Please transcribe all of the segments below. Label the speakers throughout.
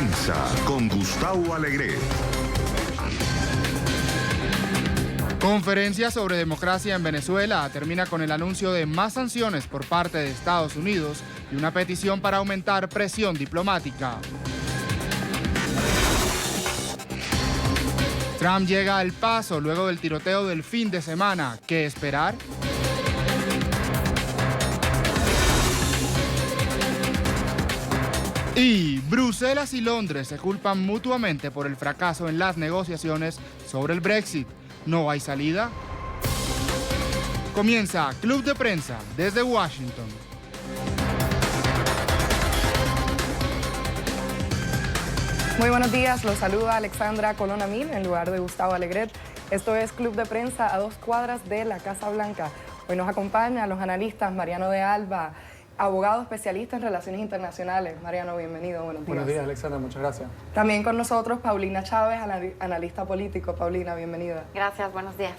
Speaker 1: Prensa con Gustavo Alegret.
Speaker 2: Conferencia sobre democracia en Venezuela termina con el anuncio de más sanciones por parte de Estados Unidos y una petición para aumentar presión diplomática. Trump llega al Paso luego del tiroteo del fin de semana. ¿Qué esperar? Y Bruselas y Londres se culpan mutuamente por el fracaso en las negociaciones sobre el Brexit. ¿No hay salida? Comienza Club de Prensa desde Washington.
Speaker 3: Muy buenos días, los saluda Alexandra Colón Amil en lugar de Gustavo Alegret. Esto es Club de Prensa a 2 cuadras de la Casa Blanca. Hoy nos acompañan los analistas Mariano de Alba, abogado especialista en relaciones internacionales. Mariano, bienvenido, buenos días.
Speaker 4: Buenos días, Alexandra, muchas gracias.
Speaker 3: También con nosotros Paulina Chávez, analista político. Paulina, bienvenida.
Speaker 5: Gracias, buenos días.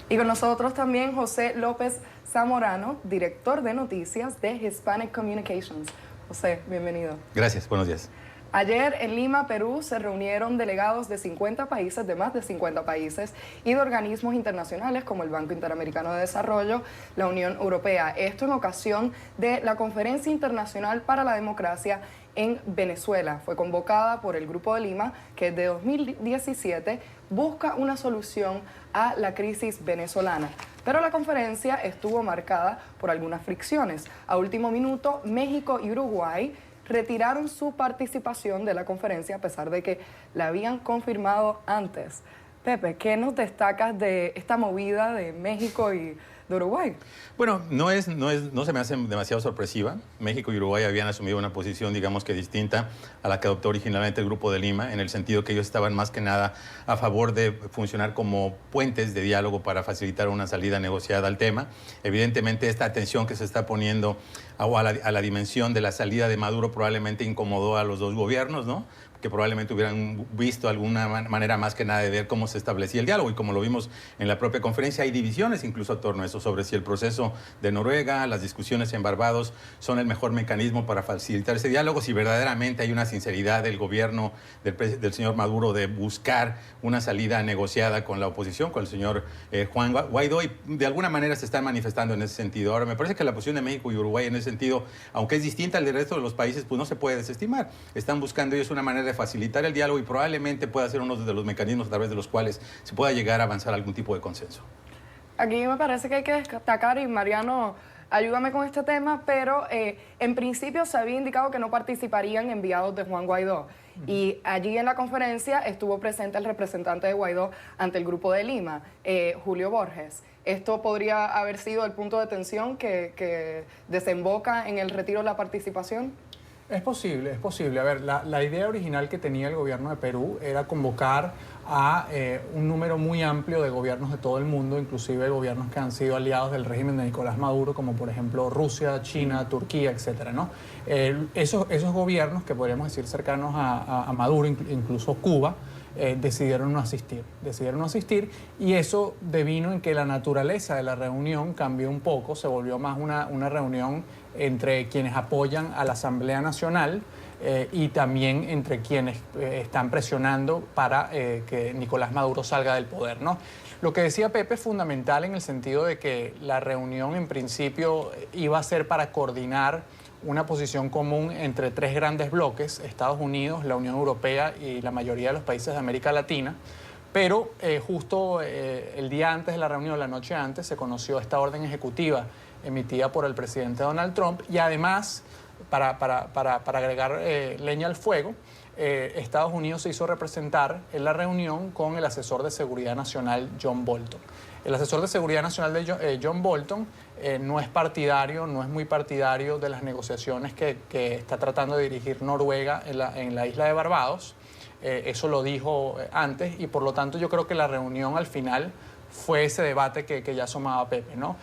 Speaker 3: Y con nosotros también José López Zamorano, director de noticias de Hispanic Communications. José, bienvenido.
Speaker 6: Gracias, buenos días.
Speaker 3: Ayer en Lima, Perú, se reunieron delegados de 50 países, de más de 50 países, y de organismos internacionales como el Banco Interamericano de Desarrollo, la Unión Europea. Esto en ocasión de la Conferencia Internacional para la Democracia en Venezuela. Fue convocada por el Grupo de Lima, que desde 2017 busca una solución a la crisis venezolana. Pero la conferencia estuvo marcada por algunas fricciones. A último minuto, México y Uruguay retiraron su participación de la conferencia a pesar de que la habían confirmado antes. Pepe, ¿qué nos destacas de esta movida de México y de Uruguay?
Speaker 6: Bueno, no se me hace demasiado sorpresiva. México y Uruguay habían asumido una posición, digamos que distinta a la que adoptó originalmente el Grupo de Lima, en el sentido que ellos estaban más que nada a favor de funcionar como puentes de diálogo para facilitar una salida negociada al tema. Evidentemente, esta atención que se está poniendo a la dimensión de la salida de Maduro probablemente incomodó a los dos gobiernos, ¿no? Que probablemente hubieran visto alguna manera más que nada de ver cómo se establecía el diálogo. Y como lo vimos en la propia conferencia, hay divisiones incluso a torno a eso, sobre si el proceso de Noruega, las discusiones en Barbados son el mejor mecanismo para facilitar ese diálogo, si verdaderamente hay una sinceridad del gobierno del señor Maduro de buscar una salida negociada con la oposición, con el señor Juan Guaidó, y de alguna manera se están manifestando en ese sentido. Ahora, me parece que la posición de México y Uruguay en ese sentido, aunque es distinta al del resto de los países, pues no se puede desestimar. Están buscando ellos una manera de facilitar el diálogo y probablemente pueda ser uno de los mecanismos a través de los cuales se pueda llegar a avanzar algún tipo de consenso.
Speaker 3: Aquí me parece que hay que destacar, y Mariano, ayúdame con este tema, pero en principio se había indicado que no participarían enviados de Juan Guaidó. Y allí en la conferencia estuvo presente el representante de Guaidó ante el Grupo de Lima, Julio Borges. ¿Esto podría haber sido el punto de tensión que desemboca en el retiro de la participación?
Speaker 4: Es posible, es posible. A ver, la idea original que tenía el gobierno de Perú era convocar a un número muy amplio de gobiernos de todo el mundo, inclusive gobiernos que han sido aliados del régimen de Nicolás Maduro, como por ejemplo Rusia, China, Turquía, etcétera, ¿no? Esos gobiernos que podríamos decir cercanos a Maduro, incluso Cuba, decidieron no asistir, y eso devino en que la naturaleza de la reunión cambió un poco, se volvió más una reunión entre quienes apoyan a la Asamblea Nacional y también entre quienes están presionando para que Nicolás Maduro salga del poder, ¿no? Lo que decía Pepe es fundamental en el sentido de que la reunión en principio iba a ser para coordinar una posición común entre 3 grandes bloques, Estados Unidos, la Unión Europea y la mayoría de los países de América Latina, pero justo el día antes de la reunión, la noche antes, se conoció esta orden ejecutiva emitida por el presidente Donald Trump, y además, para agregar leña al fuego, Estados Unidos se hizo representar en la reunión con el asesor de Seguridad Nacional, John Bolton. El asesor de Seguridad Nacional de John Bolton no es muy partidario de las negociaciones que está tratando de dirigir Noruega en la isla de Barbados. Eso lo dijo antes, y por lo tanto yo creo que la reunión al final fue ese debate que ya asomaba Pepe, ¿no?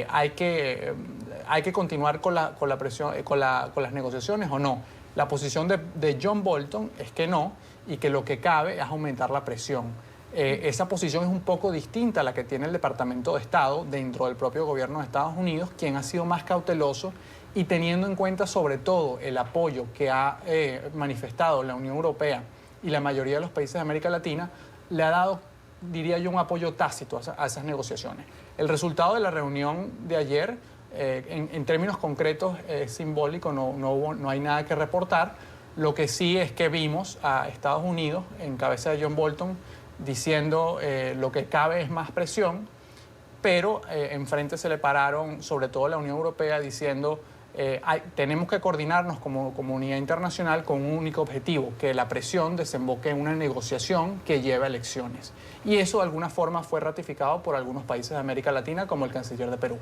Speaker 4: ¿Hay que continuar con la presión, con las negociaciones o no? La posición de John Bolton es que no, y que lo que cabe es aumentar la presión. Esa posición es un poco distinta a la que tiene el Departamento de Estado dentro del propio gobierno de Estados Unidos, quien ha sido más cauteloso y teniendo en cuenta sobre todo el apoyo que ha manifestado la Unión Europea y la mayoría de los países de América Latina, le ha dado, diría yo, un apoyo tácito a esas negociaciones. El resultado de la reunión de ayer, en términos concretos, es simbólico, no hay nada que reportar. Lo que sí es que vimos a Estados Unidos, en cabeza de John Bolton, diciendo lo que cabe es más presión, pero enfrente se le pararon, sobre todo la Unión Europea, diciendo tenemos que coordinarnos como comunidad internacional con un único objetivo, que la presión desemboque en una negociación que lleve a elecciones. Y eso de alguna forma fue ratificado por algunos países de América Latina, como el canciller de Perú.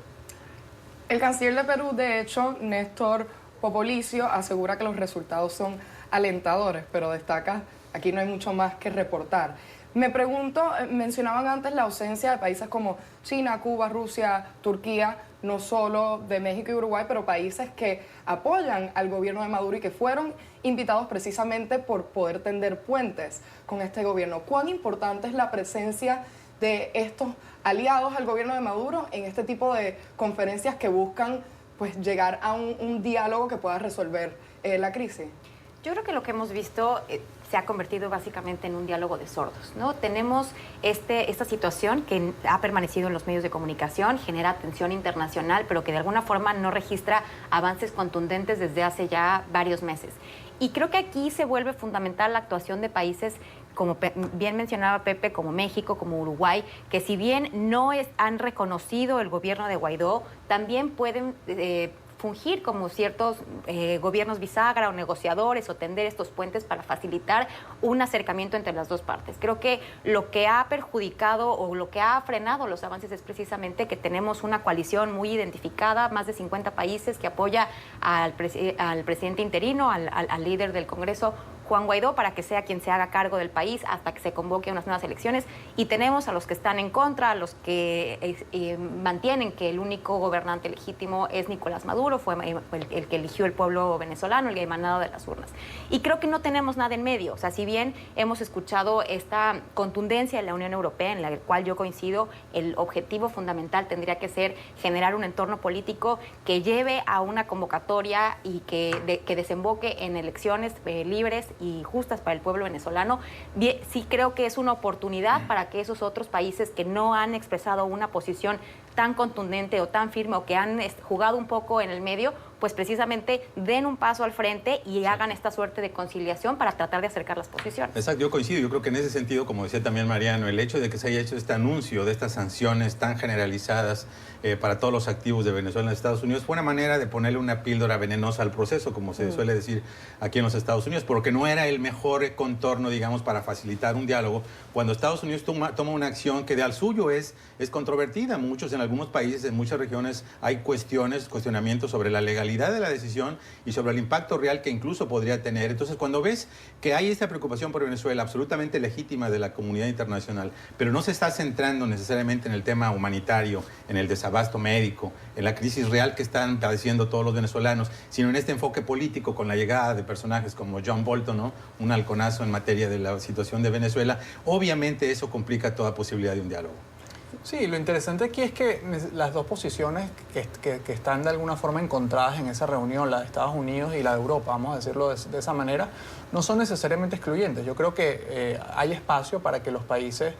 Speaker 3: El canciller de Perú, de hecho, Néstor Popolicio, asegura que los resultados son alentadores, pero destaca, aquí no hay mucho más que reportar. Me pregunto, mencionaban antes la ausencia de países como China, Cuba, Rusia, Turquía, no solo de México y Uruguay, pero países que apoyan al gobierno de Maduro y que fueron invitados precisamente por poder tender puentes con este gobierno. ¿Cuán importante es la presencia de estos aliados al gobierno de Maduro en este tipo de conferencias que buscan pues, llegar a un diálogo que pueda resolver la crisis?
Speaker 5: Yo creo que lo que hemos visto se ha convertido básicamente en un diálogo de sordos, ¿no? Tenemos esta situación que ha permanecido en los medios de comunicación, genera atención internacional, pero que de alguna forma no registra avances contundentes desde hace ya varios meses. Y creo que aquí se vuelve fundamental la actuación de países, como bien mencionaba Pepe, como México, como Uruguay, que si bien no han reconocido el gobierno de Guaidó, también pueden fungir como ciertos gobiernos bisagra o negociadores o tender estos puentes para facilitar un acercamiento entre las dos partes. Creo que lo que ha perjudicado o lo que ha frenado los avances es precisamente que tenemos una coalición muy identificada, más de 50 países que apoya al presidente interino, al líder del Congreso, Juan Guaidó, para que sea quien se haga cargo del país hasta que se convoque unas nuevas elecciones. Y tenemos a los que están en contra, a los que mantienen que el único gobernante legítimo es Nicolás Maduro, fue el que eligió el pueblo venezolano, el emanado de las urnas. Y creo que no tenemos nada en medio. O sea, si bien hemos escuchado esta contundencia de la Unión Europea, en la cual yo coincido, el objetivo fundamental tendría que ser generar un entorno político que lleve a una convocatoria y que desemboque en elecciones libres y justas para el pueblo venezolano. Sí creo que es una oportunidad para que esos otros países que no han expresado una posición tan contundente o tan firme o que han jugado un poco en el medio, pues precisamente den un paso al frente y hagan esta suerte de conciliación para tratar de acercar las posiciones.
Speaker 6: Exacto, yo coincido. Yo creo que en ese sentido, como decía también Mariano, el hecho de que se haya hecho este anuncio de estas sanciones tan generalizadas para todos los activos de Venezuela en Estados Unidos fue una manera de ponerle una píldora venenosa al proceso, como se suele decir aquí en los Estados Unidos, porque no era el mejor contorno, digamos, para facilitar un diálogo cuando Estados Unidos toma una acción que de al suyo es controvertida. En algunos países, en muchas regiones, hay cuestionamientos sobre la legalidad de la decisión y sobre el impacto real que incluso podría tener. Entonces, cuando ves que hay esta preocupación por Venezuela absolutamente legítima de la comunidad internacional, pero no se está centrando necesariamente en el tema humanitario, en el desabasto médico, en la crisis real que están padeciendo todos los venezolanos, sino en este enfoque político con la llegada de personajes como John Bolton, ¿no? Un halconazo en materia de la situación de Venezuela, obviamente eso complica toda posibilidad de un diálogo.
Speaker 4: Sí, lo interesante aquí es que las dos posiciones que están de alguna forma encontradas en esa reunión, la de Estados Unidos y la de Europa, vamos a decirlo de esa manera, no son necesariamente excluyentes. Yo creo que hay espacio para que los países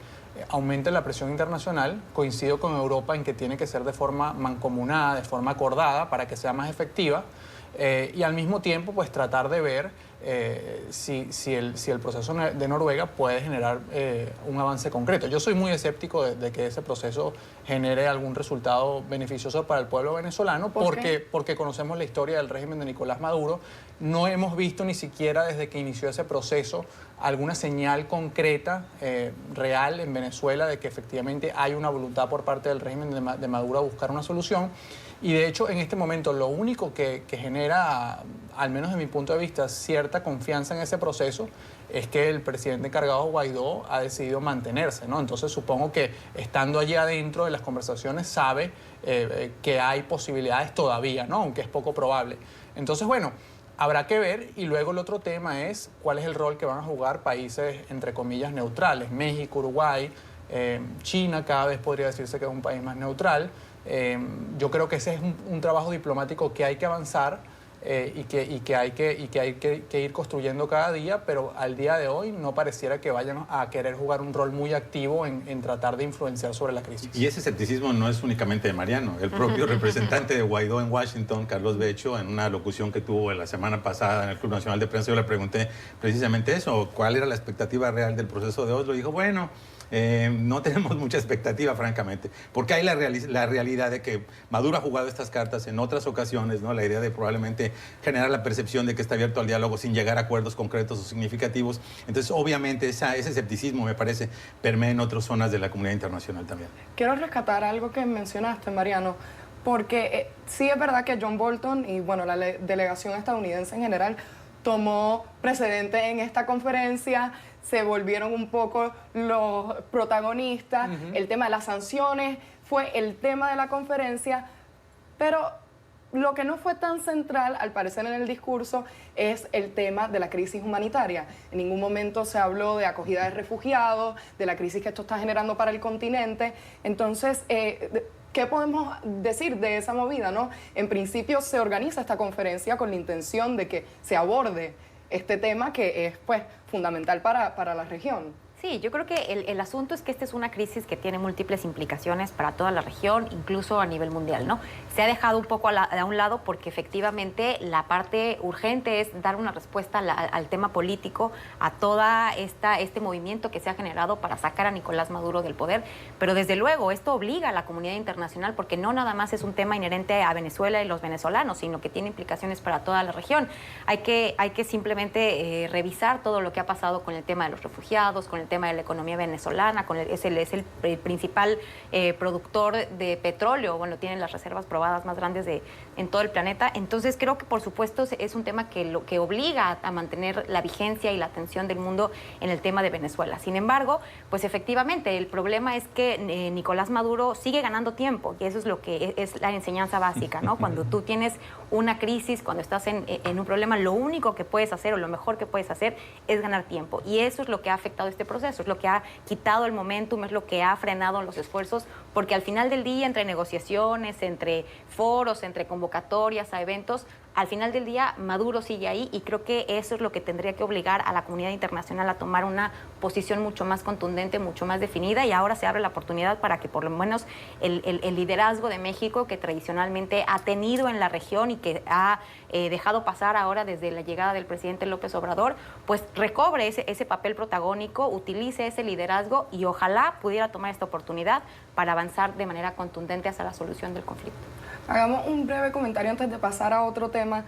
Speaker 4: aumenten la presión internacional. Coincido con Europa en que tiene que ser de forma mancomunada, de forma acordada, para que sea más efectiva. Y al mismo tiempo, pues tratar de ver si el proceso de Noruega puede generar un avance concreto. Yo soy muy escéptico de que ese proceso genere algún resultado beneficioso para el pueblo venezolano, porque conocemos la historia del régimen de Nicolás Maduro. No hemos visto ni siquiera desde que inició ese proceso alguna señal concreta, real en Venezuela, de que efectivamente hay una voluntad por parte del régimen de Maduro a buscar una solución. Y de hecho, en este momento, lo único que genera, al menos desde mi punto de vista, cierta confianza en ese proceso es que el presidente encargado Guaidó ha decidido mantenerse, ¿no? Entonces supongo que estando allí adentro de las conversaciones sabe que hay posibilidades todavía, ¿no? Aunque es poco probable. Entonces, bueno, habrá que ver. Y luego el otro tema es cuál es el rol que van a jugar países, entre comillas, neutrales, México, Uruguay, China cada vez podría decirse que es un país más neutral. Yo creo que ese es un trabajo diplomático que hay que avanzar y que hay que ir construyendo cada día, pero al día de hoy no pareciera que vayan a querer jugar un rol muy activo en tratar de influenciar sobre la crisis.
Speaker 6: Y ese escepticismo no es únicamente de Mariano. El propio representante de Guaidó en Washington, Carlos Becho, en una locución que tuvo la semana pasada en el Club Nacional de Prensa, yo le pregunté precisamente eso, cuál era la expectativa real del proceso de Oslo. Dijo, bueno, no tenemos mucha expectativa, francamente, porque hay la realidad de que Maduro ha jugado estas cartas en otras ocasiones, ¿no? La idea de probablemente generar la percepción de que está abierto al diálogo sin llegar a acuerdos concretos o significativos. Entonces, obviamente, ese escepticismo, me parece, permea en otras zonas de la comunidad internacional también.
Speaker 3: Quiero rescatar algo que mencionaste, Mariano, porque sí es verdad que John Bolton y bueno, la delegación estadounidense en general tomó precedente en esta conferencia, se volvieron un poco los protagonistas, el tema de las sanciones fue el tema de la conferencia, pero lo que no fue tan central, al parecer en el discurso, es el tema de la crisis humanitaria. En ningún momento se habló de acogida de refugiados, de la crisis que esto está generando para el continente. Entonces, ¿qué podemos decir de esa movida, no? En principio se organiza esta conferencia con la intención de que se aborde este tema que es pues fundamental para la región.
Speaker 5: Sí, yo creo que el asunto es que esta es una crisis que tiene múltiples implicaciones para toda la región, incluso a nivel mundial, ¿no? Se ha dejado un poco a un lado porque efectivamente la parte urgente es dar una respuesta al tema político, a toda este movimiento que se ha generado para sacar a Nicolás Maduro del poder, pero desde luego esto obliga a la comunidad internacional porque no nada más es un tema inherente a Venezuela y los venezolanos, sino que tiene implicaciones para toda la región. Hay que simplemente revisar todo lo que ha pasado con el tema de los refugiados, con el tema de la economía venezolana, es el principal productor de petróleo, bueno, tienen las reservas probadas más grandes en todo el planeta. Entonces creo que por supuesto es un tema que obliga a mantener la vigencia y la atención del mundo en el tema de Venezuela. Sin embargo, pues efectivamente el problema es que Nicolás Maduro sigue ganando tiempo y eso es lo que es la enseñanza básica, ¿no? Cuando tú tienes una crisis, cuando estás en un problema, lo único que puedes hacer o lo mejor que puedes hacer es ganar tiempo y eso es lo que ha afectado este proceso, es lo que ha quitado el momentum, es lo que ha frenado los esfuerzos, porque al final del día, entre negociaciones, entre foros, entre convocatorias a eventos, al final del día Maduro sigue ahí y creo que eso es lo que tendría que obligar a la comunidad internacional a tomar una posición mucho más contundente, mucho más definida y ahora se abre la oportunidad para que por lo menos el liderazgo de México que tradicionalmente ha tenido en la región y que ha dejado pasar ahora desde la llegada del presidente López Obrador, pues recobre ese papel protagónico, utilice ese liderazgo y ojalá pudiera tomar esta oportunidad para avanzar de manera contundente hacia la solución del conflicto.
Speaker 3: Hagamos un breve comentario antes de pasar a otro tema.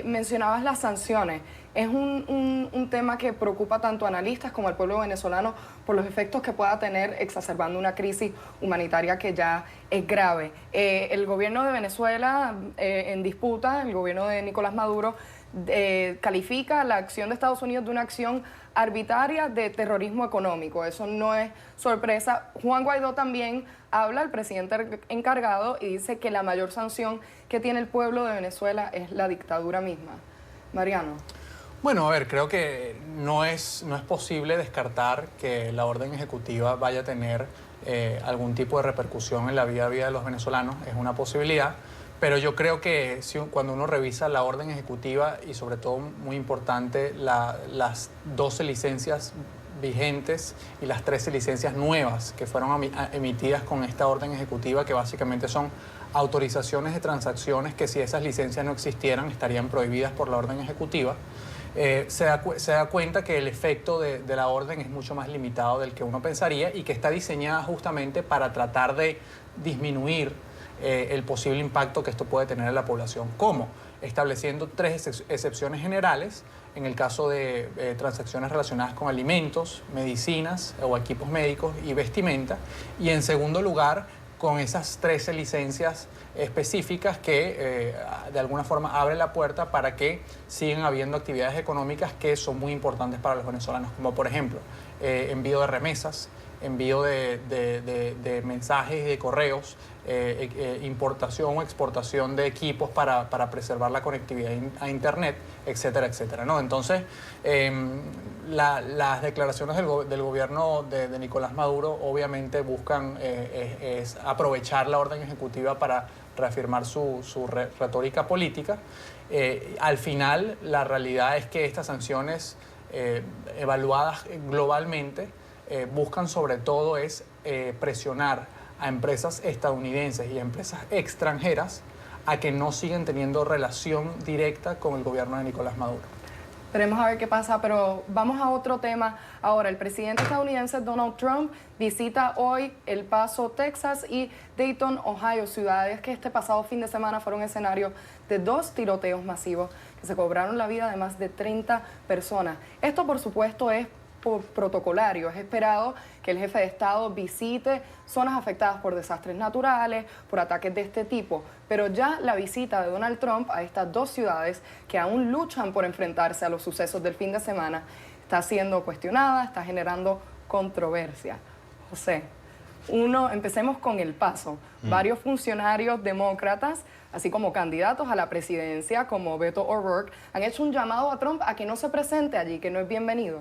Speaker 3: Mencionabas las sanciones. Es un tema que preocupa tanto a analistas como al pueblo venezolano por los efectos que pueda tener exacerbando una crisis humanitaria que ya es grave. El gobierno de Venezuela en disputa, el gobierno de Nicolás Maduro, califica la acción de Estados Unidos de una acción arbitraria de terrorismo económico. Eso no es sorpresa. Juan Guaidó también habla, el presidente encargado, y dice que la mayor sanción que tiene el pueblo de Venezuela es la dictadura misma. Mariano.
Speaker 4: Bueno, a ver, creo que no es posible descartar que la orden ejecutiva vaya a tener algún tipo de repercusión en la vida de los venezolanos. Es una posibilidad. Pero yo creo que cuando uno revisa la orden ejecutiva y sobre todo, muy importante, las 12 licencias vigentes y las 13 licencias nuevas que fueron emitidas con esta orden ejecutiva, que básicamente son autorizaciones de transacciones que si esas licencias no existieran estarían prohibidas por la orden ejecutiva, se da cuenta que el efecto de la orden es mucho más limitado del que uno pensaría y que está diseñada justamente para tratar de disminuir el posible impacto que esto puede tener en la población. ¿Cómo? Estableciendo 3 excepciones generales en el caso de transacciones relacionadas con alimentos, medicinas o equipos médicos y vestimenta. Y en segundo lugar, con esas 13 licencias específicas que de alguna forma abren la puerta para que sigan habiendo actividades económicas que son muy importantes para los venezolanos, como por ejemplo envío de remesas, envío de mensajes y de correos, importación o exportación de equipos para preservar la conectividad a Internet, etcétera, etcétera, ¿no? Entonces, las declaraciones del gobierno de Nicolás Maduro obviamente buscan es aprovechar la orden ejecutiva para reafirmar su retórica política. Al final, la realidad es que estas sanciones evaluadas globalmente buscan sobre todo presionar a empresas estadounidenses y a empresas extranjeras a que no sigan teniendo relación directa con el gobierno de Nicolás Maduro.
Speaker 3: Veremos a ver qué pasa, pero vamos a otro tema. Ahora, el presidente estadounidense Donald Trump visita hoy El Paso, Texas y Dayton, Ohio, ciudades que este pasado fin de semana fueron escenario de 2 tiroteos masivos que se cobraron la vida de más de 30 personas. Esto, por supuesto, es protocolario. Es esperado que el jefe de Estado visite zonas afectadas por desastres naturales, por ataques de este tipo. Pero ya la visita de Donald Trump a estas 2 ciudades que aún luchan por enfrentarse a los sucesos del fin de semana está siendo cuestionada, está generando controversia. José, empecemos con El Paso. Varios funcionarios demócratas, así como candidatos a la presidencia, como Beto O'Rourke, han hecho un llamado a Trump a que no se presente allí, que no es bienvenido.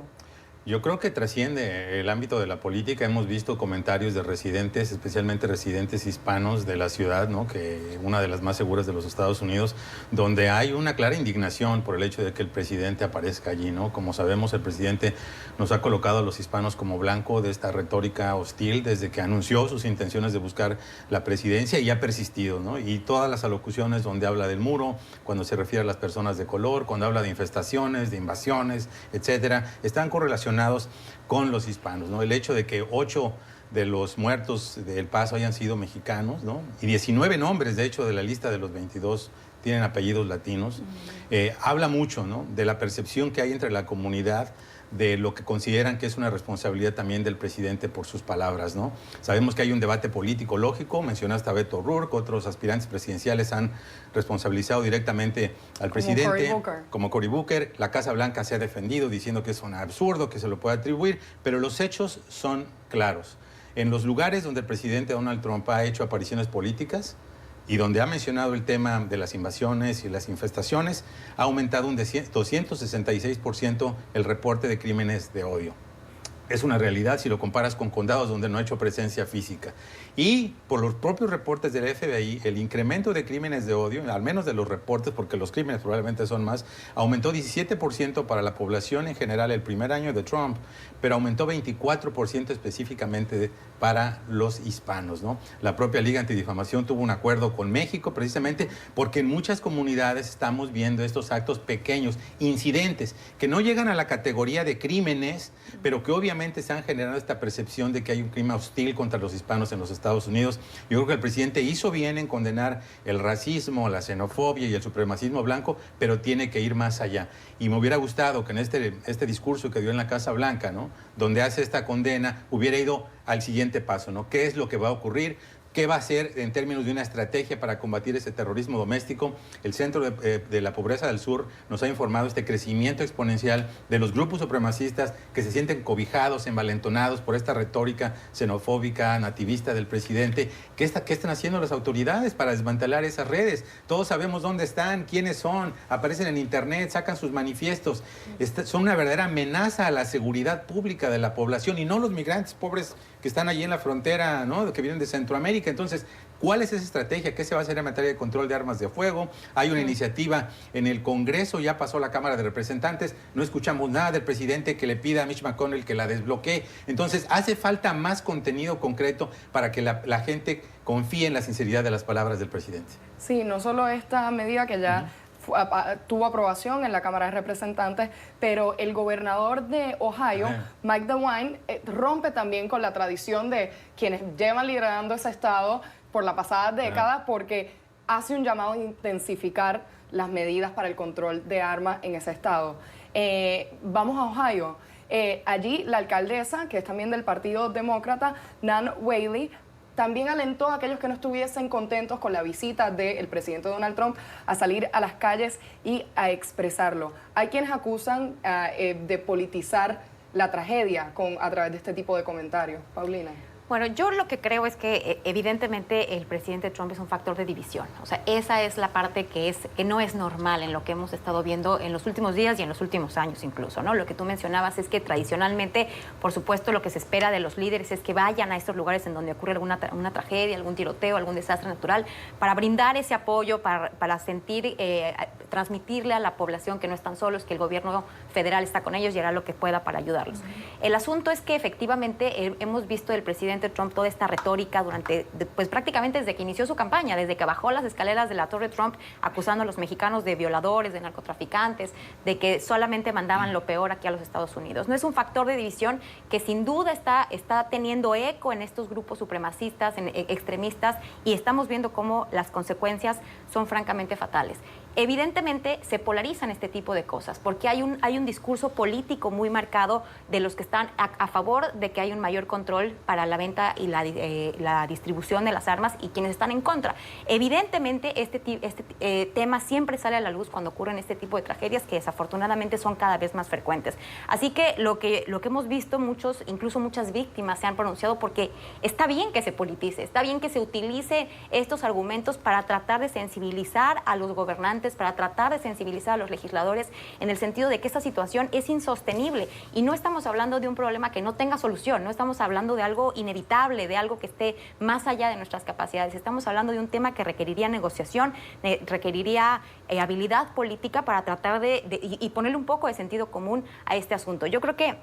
Speaker 6: Yo creo que trasciende el ámbito de la política. Hemos visto comentarios de residentes, especialmente residentes hispanos de la ciudad, ¿no? Que una de las más seguras de los Estados Unidos, donde hay una clara indignación por el hecho de que el presidente aparezca allí, ¿no? Como sabemos, el presidente nos ha colocado a los hispanos como blanco de esta retórica hostil desde que anunció sus intenciones de buscar la presidencia y ha persistido, ¿no? Y todas las alocuciones donde habla del muro, cuando se refiere a las personas de color, cuando habla de infestaciones, de invasiones, etcétera, están correlacionados con los hispanos, ¿no? El hecho de que 8 de los muertos de El Paso hayan sido mexicanos, ¿no? Y 19 nombres, de hecho, de la lista de los 22 tienen apellidos latinos, habla mucho, ¿no? De la percepción que hay entre la comunidad de lo que consideran que es una responsabilidad también del presidente por sus palabras, ¿no? Sabemos que hay un debate político lógico, mencionaste a Beto O'Rourke, otros aspirantes presidenciales han responsabilizado directamente al presidente, como Cory Booker. La Casa Blanca se ha defendido diciendo que es un absurdo, que se lo puede atribuir, pero los hechos son claros. En los lugares donde el presidente Donald Trump ha hecho apariciones políticas, y donde ha mencionado el tema de las invasiones y las infestaciones, ha aumentado un 266% el reporte de crímenes de odio. Es una realidad si lo comparas con condados donde no ha hecho presencia física. Y por los propios reportes del FBI, el incremento de crímenes de odio, al menos de los reportes, porque los crímenes probablemente son más, aumentó 17% para la población en general el primer año de Trump, pero aumentó 24% específicamente para los hispanos, ¿no? La propia Liga Antidifamación tuvo un acuerdo con México precisamente porque en muchas comunidades estamos viendo estos actos pequeños, incidentes, que no llegan a la categoría de crímenes, pero que obviamente están generando esta percepción de que hay un clima hostil contra los hispanos en los Estados Unidos. Yo creo que el presidente hizo bien en condenar el racismo, la xenofobia y el supremacismo blanco, pero tiene que ir más allá. Y me hubiera gustado que en este discurso que dio en la Casa Blanca, ¿no? Donde hace esta condena, hubiera ido al siguiente paso, ¿no? ¿Qué es lo que va a ocurrir? ¿Qué va a hacer en términos de una estrategia para combatir ese terrorismo doméstico? El Centro de la Pobreza del Sur nos ha informado este crecimiento exponencial de los grupos supremacistas que se sienten cobijados, envalentonados por esta retórica xenofóbica, nativista del presidente. ¿Qué están haciendo las autoridades para desmantelar esas redes? Todos sabemos dónde están, quiénes son, aparecen en internet, sacan sus manifiestos. Son una verdadera amenaza a la seguridad pública de la población y no los migrantes pobres que están allí en la frontera, ¿no? Que vienen de Centroamérica. Entonces, ¿cuál es esa estrategia? ¿Qué se va a hacer en materia de control de armas de fuego? Hay una iniciativa en el Congreso, ya pasó la Cámara de Representantes, no escuchamos nada del presidente que le pida a Mitch McConnell que la desbloquee. Entonces, hace falta más contenido concreto para que la gente confíe en la sinceridad de las palabras del presidente.
Speaker 3: Sí, no solo esta medida que ya tuvo aprobación en la Cámara de Representantes, pero el gobernador de Ohio, Mike DeWine, rompe también con la tradición de quienes llevan liderando ese estado por la pasada década, porque hace un llamado a intensificar las medidas para el control de armas en ese estado. Vamos a Ohio. Allí la alcaldesa, que es también del Partido Demócrata, Nan Whaley, también alentó a aquellos que no estuviesen contentos con la visita del presidente Donald Trump a salir a las calles y a expresarlo. Hay quienes acusan de politizar la tragedia a través de este tipo de comentarios. Paulina.
Speaker 5: Bueno, yo lo que creo es que evidentemente el presidente Trump es un factor de división. O sea, esa es la parte que no es normal en lo que hemos estado viendo en los últimos días y en los últimos años incluso, ¿no? Lo que tú mencionabas es que tradicionalmente, por supuesto, lo que se espera de los líderes es que vayan a estos lugares en donde ocurre una tragedia, algún tiroteo, algún desastre natural, para brindar ese apoyo, para sentir, transmitirle a la población que no están solos, que el gobierno federal está con ellos y hará lo que pueda para ayudarlos. El asunto es que efectivamente hemos visto del presidente Trump toda esta retórica pues prácticamente desde que inició su campaña, desde que bajó las escaleras de la Torre Trump acusando a los mexicanos de violadores, de narcotraficantes, de que solamente mandaban lo peor aquí a los Estados Unidos. No es un factor de división que sin duda está teniendo eco en estos grupos supremacistas, extremistas, y estamos viendo cómo las consecuencias son francamente fatales. Evidentemente se polarizan este tipo de cosas porque hay un discurso político muy marcado de los que están a favor de que hay un mayor control para la venta y la distribución de las armas y quienes están en contra. Evidentemente este tema siempre sale a la luz cuando ocurren este tipo de tragedias que desafortunadamente son cada vez más frecuentes. Así que lo que hemos visto, incluso muchas víctimas se han pronunciado porque está bien que se politice, está bien que se utilice estos argumentos para tratar de sensibilizar a los gobernantes, para tratar de sensibilizar a los legisladores en el sentido de que esta situación es insostenible y no estamos hablando de un problema que no tenga solución, no estamos hablando de algo inevitable, de algo que esté más allá de nuestras capacidades, estamos hablando de un tema que requeriría negociación, requeriría habilidad política para tratar y ponerle un poco de sentido común a este asunto. Yo creo que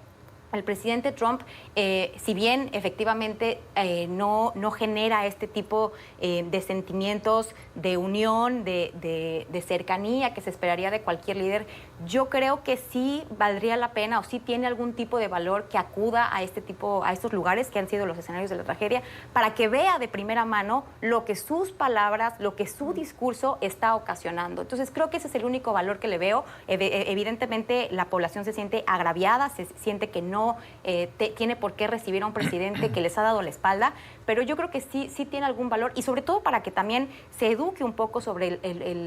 Speaker 5: el presidente Trump, si bien efectivamente no genera este tipo de sentimientos de unión, de cercanía que se esperaría de cualquier líder, yo creo que sí valdría la pena o sí tiene algún tipo de valor que acuda a estos lugares que han sido los escenarios de la tragedia para que vea de primera mano lo que sus palabras, lo que su discurso está ocasionando. Entonces creo que ese es el único valor que le veo. Evidentemente la población se siente agraviada, se siente que no tiene por qué recibir a un presidente que les ha dado la espalda, pero yo creo que sí tiene algún valor y sobre todo para que también se eduque un poco sobre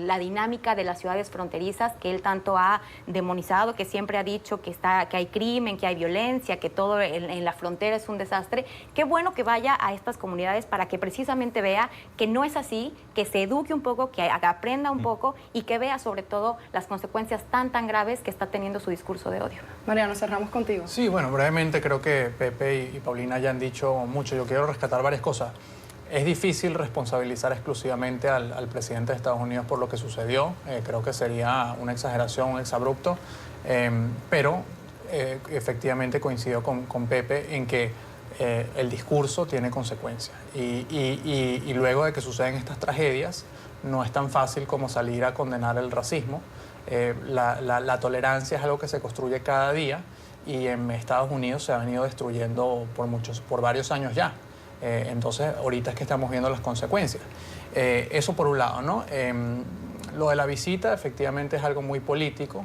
Speaker 5: la dinámica de las ciudades fronterizas que él tanto ha demonizado, que siempre ha dicho que hay crimen, que hay violencia, que todo en la frontera es un desastre. Qué bueno que vaya a estas comunidades para que precisamente vea que no es así, que se eduque un poco, que aprenda un poco y que vea sobre todo las consecuencias tan graves que está teniendo su discurso de odio.
Speaker 3: Mariano, cerramos contigo.
Speaker 4: Sí, bueno, brevemente creo que Pepe y Paulina ya han dicho mucho. Yo quiero rescatar varias cosas. Es difícil responsabilizar exclusivamente al presidente de Estados Unidos por lo que sucedió. Creo que sería una exageración, un exabrupto. Pero efectivamente coincido con Pepe en que el discurso tiene consecuencias. Y luego de que suceden estas tragedias, no es tan fácil como salir a condenar el racismo. La tolerancia es algo que se construye cada día y en Estados Unidos se ha venido destruyendo por varios años ya. Entonces, ahorita es que estamos viendo las consecuencias. Eso por un lado, ¿no? Lo de la visita efectivamente es algo muy político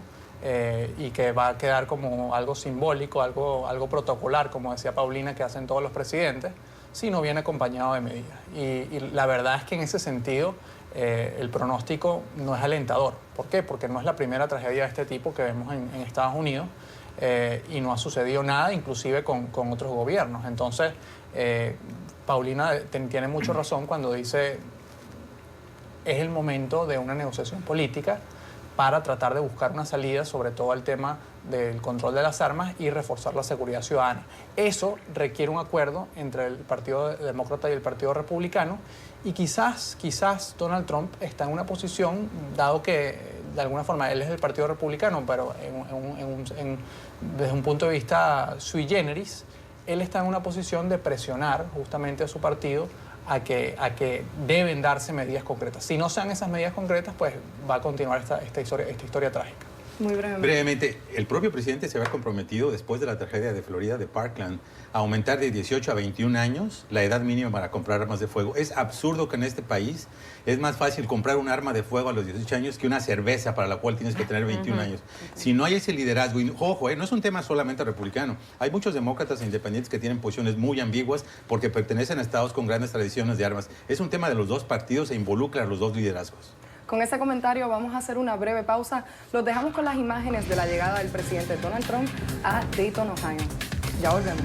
Speaker 4: y que va a quedar como algo simbólico, algo protocolar, como decía Paulina, que hacen todos los presidentes, si no viene acompañado de medidas. Y la verdad es que en ese sentido el pronóstico no es alentador. ¿Por qué? Porque no es la primera tragedia de este tipo que vemos en Estados Unidos y no ha sucedido nada, inclusive con otros gobiernos. Entonces, Paulina tiene mucha razón cuando dice es el momento de una negociación política para tratar de buscar una salida, sobre todo al tema del control de las armas y reforzar la seguridad ciudadana. Eso requiere un acuerdo entre el Partido Demócrata y el Partido Republicano y quizás Donald Trump está en una posición, dado que de alguna forma él es del Partido Republicano, pero desde un punto de vista sui generis, él está en una posición de presionar justamente a su partido a que deben darse medidas concretas. Si no se dan esas medidas concretas, pues va a continuar esta historia trágica.
Speaker 3: Muy
Speaker 6: brevemente, el propio presidente se había comprometido después de la tragedia de Florida, de Parkland, a aumentar de 18 a 21 años la edad mínima para comprar armas de fuego. Es absurdo que en este país es más fácil comprar un arma de fuego a los 18 años que una cerveza para la cual tienes que tener 21 años. Si no hay ese liderazgo, y ojo, no es un tema solamente republicano, hay muchos demócratas e independientes que tienen posiciones muy ambiguas porque pertenecen a estados con grandes tradiciones de armas. Es un tema de los dos partidos e involucra a los dos liderazgos.
Speaker 3: Con ese comentario vamos a hacer una breve pausa. Los dejamos con las imágenes de la llegada del presidente Donald Trump a Dayton, Ohio. Ya volvemos.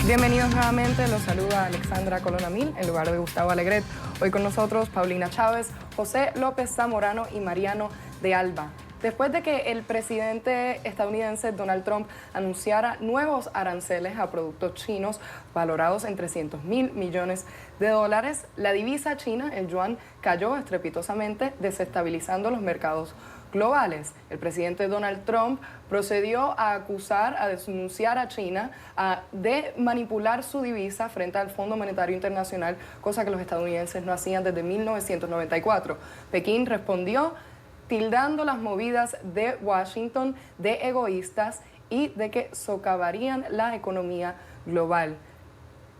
Speaker 3: Bienvenidos nuevamente, los saluda Alexandra Colonamil en lugar de Gustavo Alegret. Hoy con nosotros Paulina Chávez, José López Zamorano y Mariano de Alba. Después de que el presidente estadounidense Donald Trump anunciara nuevos aranceles a productos chinos valorados en $300.000 millones, la divisa china, el yuan, cayó estrepitosamente, desestabilizando los mercados globales. El presidente Donald Trump procedió a denunciar a China de manipular su divisa frente al Fondo Monetario Internacional, cosa que los estadounidenses no hacían desde 1994. Pekín respondió tildando las movidas de Washington de egoístas y de que socavarían la economía global.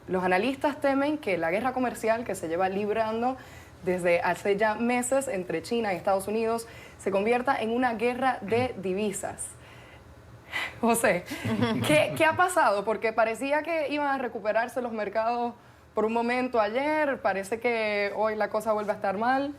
Speaker 3: Los analistas temen que la guerra comercial que se lleva librando desde hace ya meses entre China y Estados Unidos se convierta en una guerra de divisas. José, ¿qué ha pasado? Porque parecía que iban a recuperarse los mercados por un momento ayer, parece que hoy la cosa vuelve a estar mal.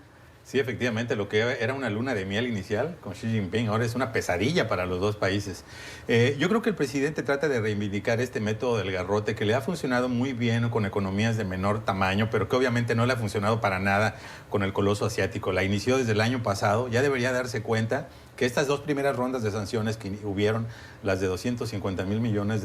Speaker 6: Sí, efectivamente, lo que era una luna de miel inicial con Xi Jinping ahora es una pesadilla para los dos países. Yo creo que el presidente trata de reivindicar este método del garrote que le ha funcionado muy bien con economías de menor tamaño, pero que obviamente no le ha funcionado para nada con el coloso asiático. La inició desde el año pasado, ya debería darse cuenta que estas dos primeras rondas de sanciones que hubieron, las de $250.000 millones,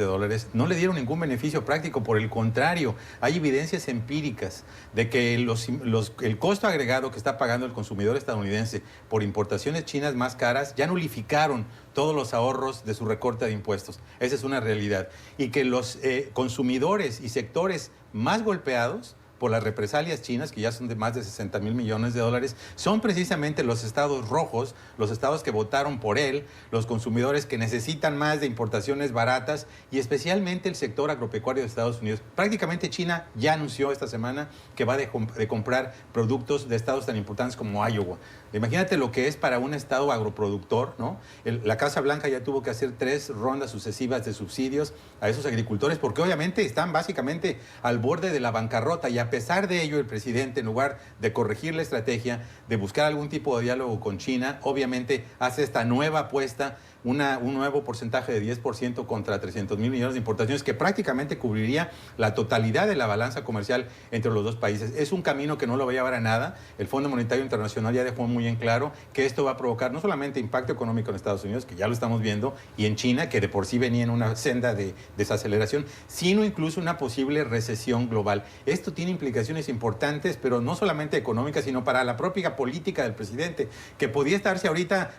Speaker 6: no le dieron ningún beneficio práctico. Por el contrario, hay evidencias empíricas de que el costo agregado que está pagando el consumidor estadounidense por importaciones chinas más caras ya nulificaron todos los ahorros de su recorte de impuestos. Esa es una realidad. Y que los consumidores y sectores más golpeados por las represalias chinas, que ya son de más de $60.000 millones, son precisamente los estados rojos, los estados que votaron por él, los consumidores que necesitan más de importaciones baratas y especialmente el sector agropecuario de Estados Unidos. Prácticamente China ya anunció esta semana que va de comprar productos de estados tan importantes como Iowa. Imagínate lo que es para un estado agroproductor, ¿no? La Casa Blanca ya tuvo que hacer 3 rondas sucesivas de subsidios a esos agricultores porque obviamente están básicamente al borde de la bancarrota y a pesar de ello el presidente, en lugar de corregir la estrategia, de buscar algún tipo de diálogo con China, obviamente hace esta nueva apuesta, un nuevo porcentaje de 10% contra $300.000 millones de importaciones que prácticamente cubriría la totalidad de la balanza comercial entre los dos países. Es un camino que no lo va a llevar a nada. El Fondo Monetario Internacional ya dejó muy en claro que esto va a provocar no solamente impacto económico en Estados Unidos, que ya lo estamos viendo, y en China, que de por sí venía en una senda de desaceleración, sino incluso una posible recesión global. Esto tiene implicaciones importantes, pero no solamente económicas, sino para la propia política del presidente, que podía estarse ahorita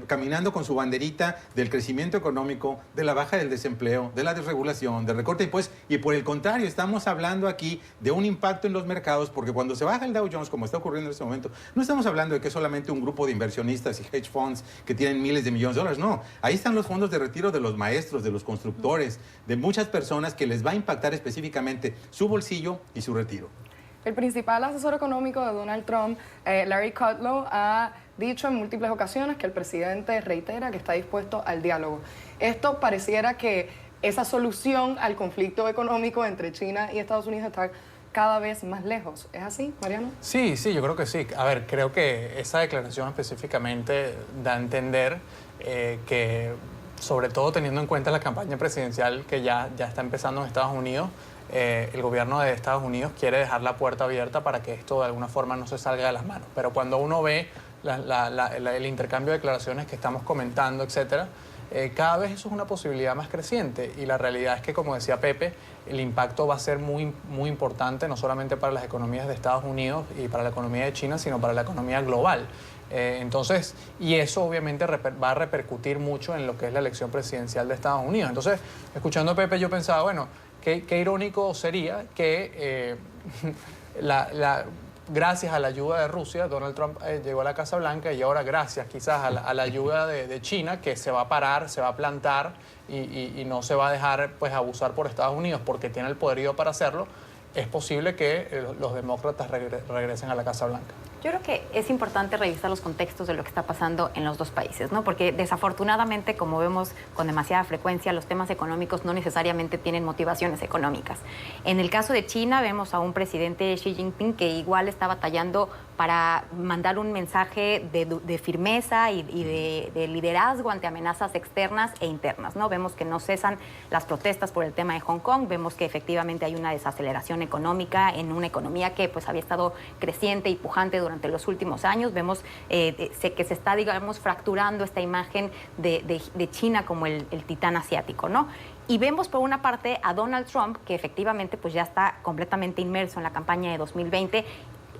Speaker 6: caminando con su banderita del crecimiento económico, de la baja del desempleo, de la desregulación, del recorte de impuestos, y por el contrario, estamos hablando aquí de un impacto en los mercados, porque cuando se baja el Dow Jones, como está ocurriendo en este momento, no estamos hablando de que es solamente un grupo de inversionistas y hedge funds que tienen miles de millones de dólares, no. Ahí están los fondos de retiro de los maestros, de los constructores, de muchas personas que les va a impactar específicamente su bolsillo y su retiro.
Speaker 3: El principal asesor económico de Donald Trump, Larry Kudlow, ha dicho en múltiples ocasiones que el presidente reitera que está dispuesto al diálogo. Esto pareciera que esa solución al conflicto económico entre China y Estados Unidos está cada vez más lejos. ¿Es así, Mariano?
Speaker 4: Sí, yo creo que sí. A ver, creo que esa declaración específicamente da a entender que, sobre todo teniendo en cuenta la campaña presidencial que ya está empezando en Estados Unidos, el gobierno de Estados Unidos quiere dejar la puerta abierta para que esto de alguna forma no se salga de las manos. Pero cuando uno ve el intercambio de declaraciones que estamos comentando, etcétera, cada vez eso es una posibilidad más creciente y la realidad es que, como decía Pepe, el impacto va a ser muy, muy importante, no solamente para las economías de Estados Unidos y para la economía de China, sino para la economía global. Entonces, y eso obviamente va a repercutir mucho en lo que es la elección presidencial de Estados Unidos. Entonces, escuchando a Pepe, yo pensaba, bueno, qué irónico sería que gracias a la ayuda de Rusia, Donald Trump llegó a la Casa Blanca y ahora gracias quizás a la ayuda de China, que se va a parar, se va a plantar y no se va a dejar pues abusar por Estados Unidos porque tiene el poderío para hacerlo, es posible que los demócratas regresen a la Casa Blanca.
Speaker 5: Yo creo que es importante revisar los contextos de lo que está pasando en los dos países, ¿no? Porque desafortunadamente, como vemos con demasiada frecuencia, los temas económicos no necesariamente tienen motivaciones económicas. En el caso de China, vemos a un presidente Xi Jinping que igual está batallando para mandar un mensaje de firmeza y de liderazgo ante amenazas externas e internas, ¿no? Vemos que no cesan las protestas por el tema de Hong Kong, vemos que efectivamente hay una desaceleración económica en una economía que pues había estado creciente y pujante durante los últimos años, vemos que se está, digamos, fracturando esta imagen de China como el titán asiático, ¿no? Y vemos por una parte a Donald Trump, que efectivamente pues ya está completamente inmerso en la campaña de 2020,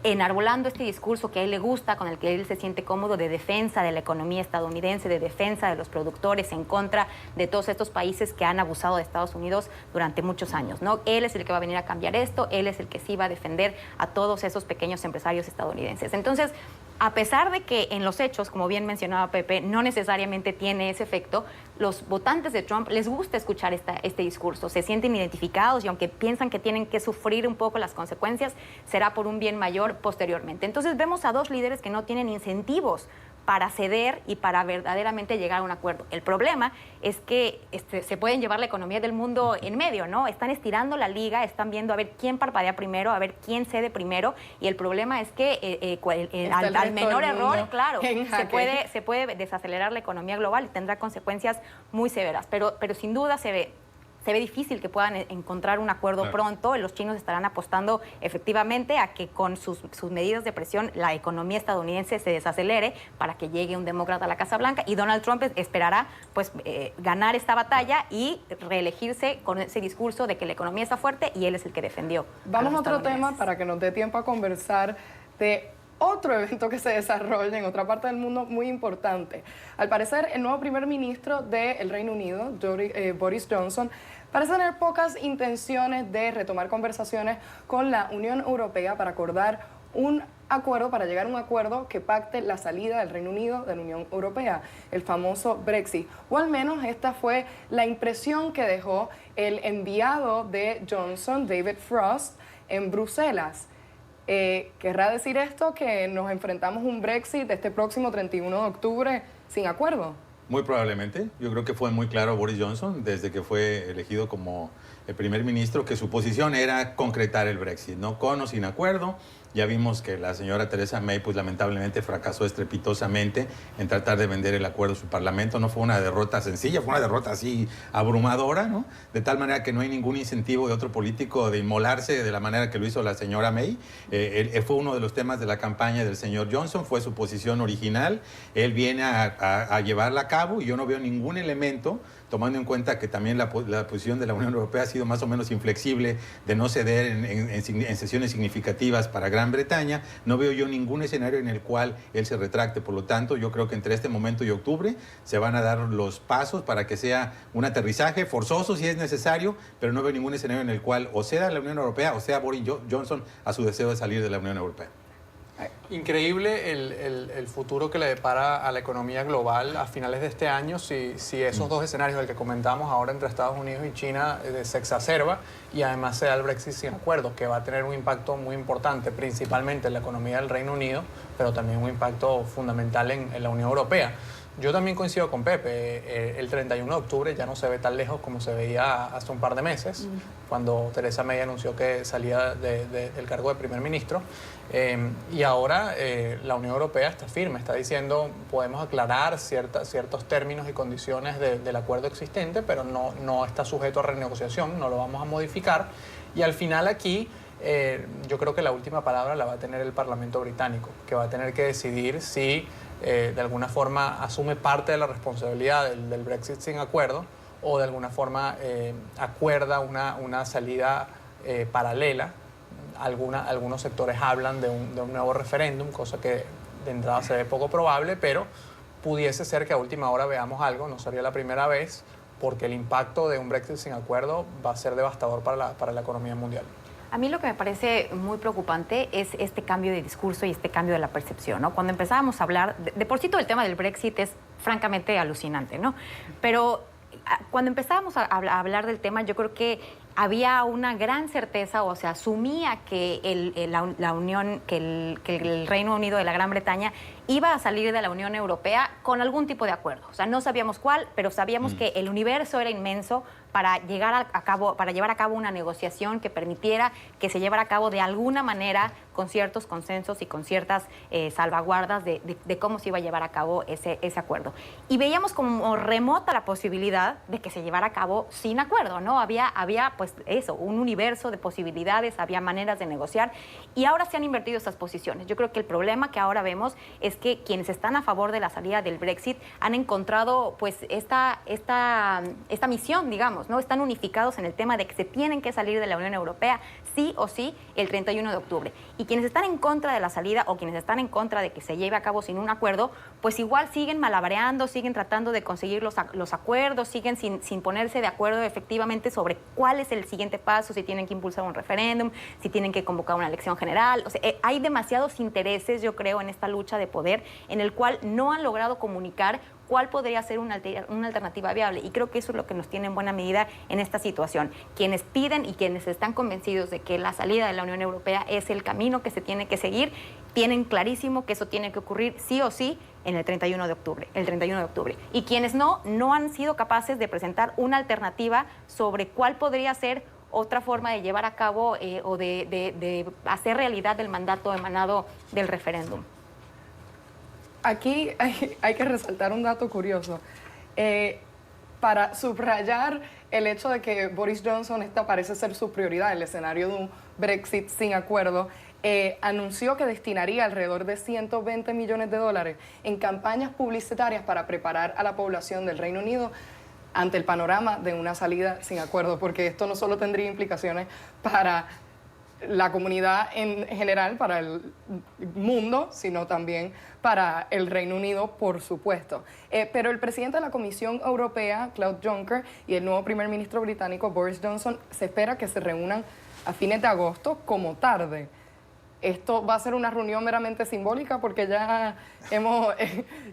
Speaker 5: enarbolando este discurso que a él le gusta, con el que él se siente cómodo, de defensa de la economía estadounidense, de defensa de los productores en contra de todos estos países que han abusado de Estados Unidos durante muchos años, ¿no? Él es el que va a venir a cambiar esto, él es el que sí va a defender a todos esos pequeños empresarios estadounidenses. Entonces, a pesar de que en los hechos, como bien mencionaba Pepe, no necesariamente tiene ese efecto, los votantes de Trump les gusta escuchar este discurso, se sienten identificados y aunque piensan que tienen que sufrir un poco las consecuencias, será por un bien mayor posteriormente. Entonces vemos a dos líderes que no tienen incentivos para ceder y para verdaderamente llegar a un acuerdo. El problema es que se pueden llevar la economía del mundo en medio, ¿no? Están estirando la liga, están viendo a ver quién parpadea primero, a ver quién cede primero, y el problema es que al menor error, claro, se puede desacelerar la economía global y tendrá consecuencias muy severas, pero sin duda se ve difícil que puedan encontrar un acuerdo pronto. Los chinos estarán apostando efectivamente a que con sus medidas de presión la economía estadounidense se desacelere para que llegue un demócrata a la Casa Blanca, y Donald Trump esperará pues ganar esta batalla y reelegirse con ese discurso de que la economía está fuerte y él es el que defendió.
Speaker 3: Vamos a otro tema para que nos dé tiempo a conversar de otro evento que se desarrolla en otra parte del mundo muy importante. Al parecer, el nuevo primer ministro del Reino Unido, Boris Johnson, parece tener pocas intenciones de retomar conversaciones con la Unión Europea para acordar un acuerdo, para llegar a un acuerdo que pacte la salida del Reino Unido de la Unión Europea, el famoso Brexit. O al menos esta fue la impresión que dejó el enviado de Johnson, David Frost, en Bruselas. ¿Querrá decir esto que nos enfrentamos a un Brexit este próximo 31 de octubre sin acuerdo?
Speaker 6: Muy probablemente. Yo creo que fue muy claro Boris Johnson desde que fue elegido como el primer ministro que su posición era concretar el Brexit, ¿no? Con o sin acuerdo. Ya vimos que la señora Theresa May, pues lamentablemente fracasó estrepitosamente en tratar de vender el acuerdo a su parlamento. No fue una derrota sencilla, fue una derrota así abrumadora, ¿no? De tal manera que no hay ningún incentivo de otro político de inmolarse de la manera que lo hizo la señora May. Fue uno de los temas de la campaña del señor Johnson, fue su posición original. Él viene a llevarla a cabo y yo no veo ningún elemento, tomando en cuenta que también la posición de la Unión Europea ha sido más o menos inflexible, de no ceder en sesiones significativas para Gran Bretaña. No veo yo ningún escenario en el cual él se retracte. Por lo tanto, yo creo que entre este momento y octubre se van a dar los pasos para que sea un aterrizaje forzoso si es necesario, pero no veo ningún escenario en el cual o ceda la Unión Europea o sea Boris Johnson a su deseo de salir de la Unión Europea.
Speaker 4: Increíble el futuro que le depara a la economía global a finales de este año si esos dos escenarios, el que comentamos ahora entre Estados Unidos y China, se exacerba y además se da el Brexit sin acuerdo, que va a tener un impacto muy importante, principalmente en la economía del Reino Unido, pero también un impacto fundamental en la Unión Europea. Yo también coincido con Pepe, el 31 de octubre ya no se ve tan lejos como se veía hace un par de meses, cuando Theresa May anunció que salía del cargo de primer ministro. Y ahora la Unión Europea está firme, está diciendo podemos aclarar ciertos términos y condiciones del acuerdo existente, pero no está sujeto a renegociación, no lo vamos a modificar. Y al final aquí yo creo que la última palabra la va a tener el Parlamento británico, que va a tener que decidir si de alguna forma asume parte de la responsabilidad del Brexit sin acuerdo o de alguna forma acuerda una salida paralela. Algunos sectores hablan de un nuevo referéndum, cosa que de entrada se ve poco probable, pero pudiese ser que a última hora veamos algo, no sería la primera vez, porque el impacto de un Brexit sin acuerdo va a ser devastador para la economía mundial.
Speaker 5: A mí lo que me parece muy preocupante es este cambio de discurso y este cambio de la percepción, ¿no? Cuando empezábamos a hablar, de por sí todo el tema del Brexit es francamente alucinante, ¿no? Pero cuando empezábamos a hablar del tema, yo creo que había una gran certeza, o se asumía que la Unión, que el Reino Unido de la Gran Bretaña iba a salir de la Unión Europea con algún tipo de acuerdo. O sea, no sabíamos cuál, pero sabíamos que el universo era inmenso para llevar a cabo una negociación que permitiera que se llevara a cabo de alguna manera con ciertos consensos y con ciertas salvaguardas de cómo se iba a llevar a cabo ese acuerdo. Y veíamos como remota la posibilidad de que se llevara a cabo sin acuerdo, ¿no? Había pues eso, un universo de posibilidades, había maneras de negociar, y ahora se han invertido estas posiciones. Yo creo que el problema que ahora vemos es que quienes están a favor de la salida del Brexit han encontrado pues esta misión, digamos, ¿no? Están unificados en el tema de que se tienen que salir de la Unión Europea sí o sí el 31 de octubre. Y quienes están en contra de la salida o quienes están en contra de que se lleve a cabo sin un acuerdo, pues igual siguen malabareando, siguen tratando de conseguir los acuerdos, siguen sin ponerse de acuerdo efectivamente sobre cuál es el siguiente paso, si tienen que impulsar un referéndum, si tienen que convocar una elección general. O sea, hay demasiados intereses, yo creo, en esta lucha de poder, en el cual no han logrado comunicar cuál podría ser una alternativa viable. Y creo que eso es lo que nos tiene en buena medida en esta situación. Quienes piden y quienes están convencidos de que la salida de la Unión Europea es el camino que se tiene que seguir, tienen clarísimo que eso tiene que ocurrir sí o sí en el 31 de octubre. Y quienes no han sido capaces de presentar una alternativa sobre cuál podría ser otra forma de llevar a cabo o de hacer realidad el mandato emanado del referéndum.
Speaker 3: Aquí hay que resaltar un dato curioso. Para subrayar el hecho de que Boris Johnson, esta parece ser su prioridad, el escenario de un Brexit sin acuerdo, anunció que destinaría alrededor de 120 millones de dólares en campañas publicitarias para preparar a la población del Reino Unido ante el panorama de una salida sin acuerdo, porque esto no solo tendría implicaciones para la comunidad en general, para el mundo, sino también para el Reino Unido, por supuesto. Pero el presidente de la Comisión Europea, Claude Juncker, y el nuevo primer ministro británico, Boris Johnson, se espera que se reúnan a fines de agosto como tarde. Esto va a ser una reunión meramente simbólica porque ya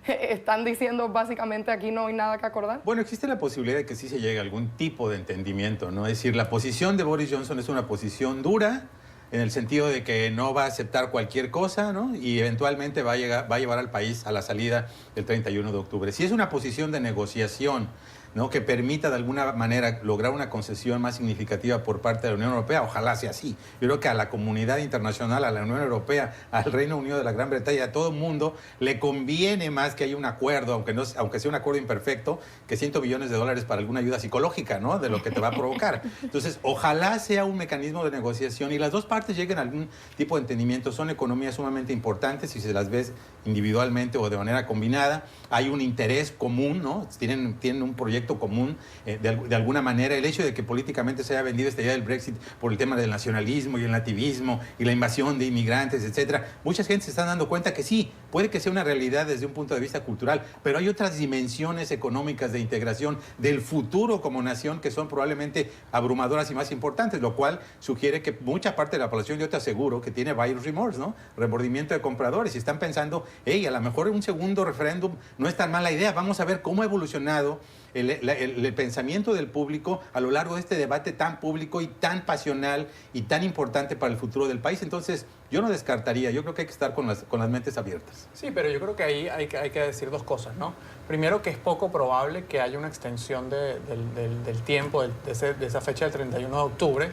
Speaker 3: están diciendo básicamente aquí no hay nada que acordar.
Speaker 6: Bueno, existe la posibilidad de que sí se llegue a algún tipo de entendimiento, ¿no? Es decir, la posición de Boris Johnson es una posición dura, en el sentido de que no va a aceptar cualquier cosa, ¿no? Y eventualmente va a llevar al país a la salida del 31 de octubre. Si es una posición de negociación, ¿no?, que permita de alguna manera lograr una concesión más significativa por parte de la Unión Europea, ojalá sea así. Yo creo que a la comunidad internacional, a la Unión Europea, al Reino Unido de la Gran Bretaña, a todo el mundo, le conviene más que haya un acuerdo, aunque sea un acuerdo imperfecto, que 100 millones de dólares para alguna ayuda psicológica, ¿no?, de lo que te va a provocar. Entonces, ojalá sea un mecanismo de negociación y las dos partes lleguen a algún tipo de entendimiento. Son economías sumamente importantes si se las ves individualmente o de manera combinada. Hay un interés común, ¿no? Tienen un proyecto común, de alguna manera. El hecho de que políticamente se haya vendido esta idea del Brexit por el tema del nacionalismo y el nativismo y la invasión de inmigrantes, etcétera, mucha gente se está dando cuenta que sí, puede que sea una realidad desde un punto de vista cultural, pero hay otras dimensiones económicas de integración del futuro como nación que son probablemente abrumadoras y más importantes, lo cual sugiere que mucha parte de la población, yo te aseguro, que tiene buyer's remorse, ¿no?, remordimiento de compradores, y están pensando, hey, a lo mejor un segundo referéndum no es tan mala idea. Vamos a ver cómo ha evolucionado el pensamiento del público a lo largo de este debate tan público y tan pasional y tan importante para el futuro del país. Entonces, yo no descartaría, yo creo que hay que estar con las mentes abiertas.
Speaker 4: Sí, pero yo creo que ahí hay que decir dos cosas, ¿no? Primero, que es poco probable que haya una extensión del tiempo de esa fecha del 31 de octubre,